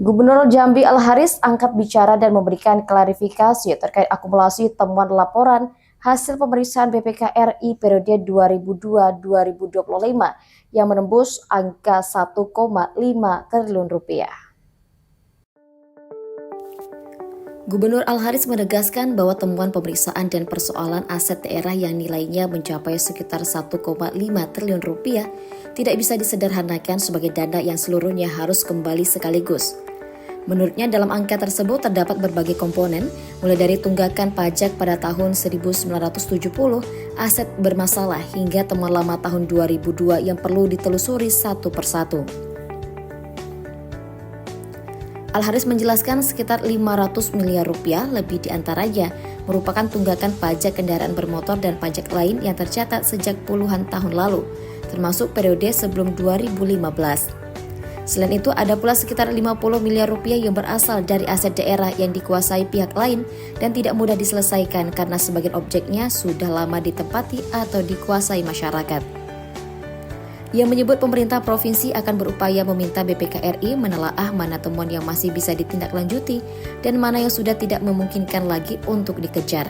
Gubernur Jambi Al-Haris angkat bicara dan memberikan klarifikasi terkait akumulasi temuan laporan hasil pemeriksaan BPK RI periode 2002-2025 yang menembus angka 1,5 triliun rupiah. Gubernur Al-Haris menegaskan bahwa temuan pemeriksaan dan persoalan aset daerah yang nilainya mencapai sekitar 1,5 triliun rupiah tidak bisa disederhanakan sebagai dana yang seluruhnya harus kembali sekaligus. Menurutnya dalam angka tersebut terdapat berbagai komponen, mulai dari tunggakan pajak pada tahun 1970, aset bermasalah hingga temuan lama tahun 2002 yang perlu ditelusuri satu persatu. Al-Haris menjelaskan sekitar 500 miliar rupiah lebih diantaranya merupakan tunggakan pajak kendaraan bermotor dan pajak lain yang tercatat sejak puluhan tahun lalu, termasuk periode sebelum 2015. Selain itu, ada pula sekitar 50 miliar rupiah yang berasal dari aset daerah yang dikuasai pihak lain dan tidak mudah diselesaikan karena sebagian objeknya sudah lama ditempati atau dikuasai masyarakat. Ia menyebut pemerintah provinsi akan berupaya meminta BPK RI menelaah mana temuan yang masih bisa ditindaklanjuti dan mana yang sudah tidak memungkinkan lagi untuk dikejar.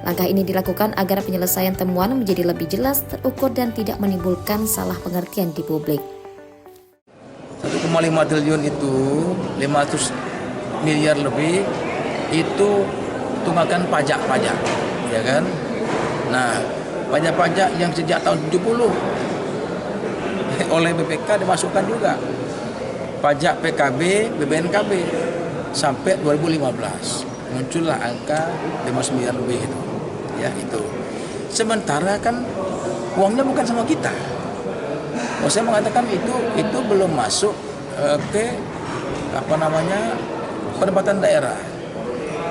Langkah ini dilakukan agar penyelesaian temuan menjadi lebih jelas, terukur dan tidak menimbulkan salah pengertian di publik. 1,5 triliun itu 500 miliar lebih itu tunggakan pajak-pajak, ya kan? Nah, pajak-pajak yang sejak tahun 70 oleh BPK dimasukkan juga pajak PKB, BBNKB sampai 2015 muncullah angka 5 miliar lebih itu, ya itu. Sementara kan uangnya bukan sama kita. Saya mengatakan itu belum masuk ke pendapatan daerah.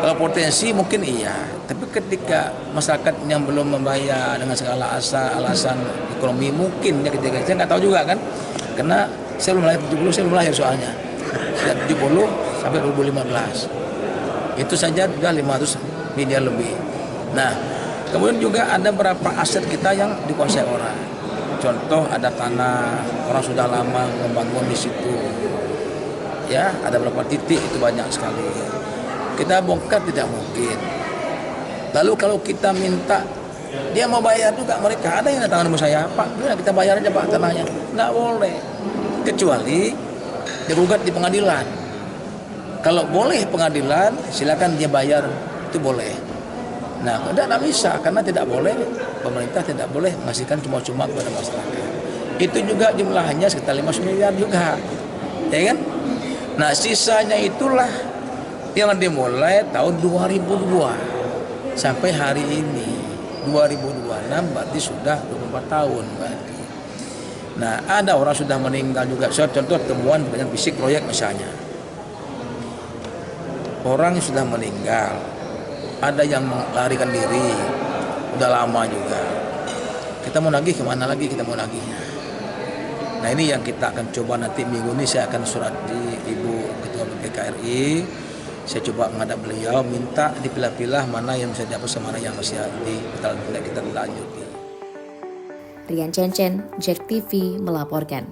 Kalau potensi mungkin iya, tapi ketika masyarakat yang belum membayar dengan segala alasan ekonomi mungkin ya ketika saya nggak tahu juga kan, karena saya belum lahir 70, saya belum lahir soalnya. Sejak 70 sampai 2015 itu saja sudah 500 miliar lebih. Nah, kemudian juga ada beberapa aset kita yang dikuasai orang. Contoh ada tanah, orang sudah lama membangun di situ. Ya, ada beberapa titik itu banyak sekali. Kita bongkar tidak mungkin. Lalu kalau kita minta, dia mau bayar juga mereka. Ada yang datang sama saya, Pak, kita bayar aja Pak tanahnya. Nggak boleh. Kecuali digugat di pengadilan. Kalau boleh pengadilan, silakan dia bayar, itu boleh. Nah, tidak bisa karena tidak boleh, pemerintah tidak boleh mengasihkan cuma-cuma kepada masyarakat. Itu juga jumlahnya sekitar 5 miliar juga, ya kan? Nah, sisanya itulah yang dimulai tahun 2002 sampai hari ini 2026 berarti sudah 24 tahun berarti. Nah, ada orang sudah meninggal juga. Contoh temuan banyak fisik proyek misalnya. Orang yang sudah meninggal, ada yang melarikan diri, udah lama juga. Kita mau nagih kemana lagi kita mau nagihnya? Nah, ini yang kita akan coba nanti minggu ini saya akan surat di Ibu Ketua BPK RI. Saya coba menghadap beliau, minta dipilah-pilah mana yang bisa dihapus, mana yang masih kita lanjuti. Rian Cencen, JEK TV melaporkan.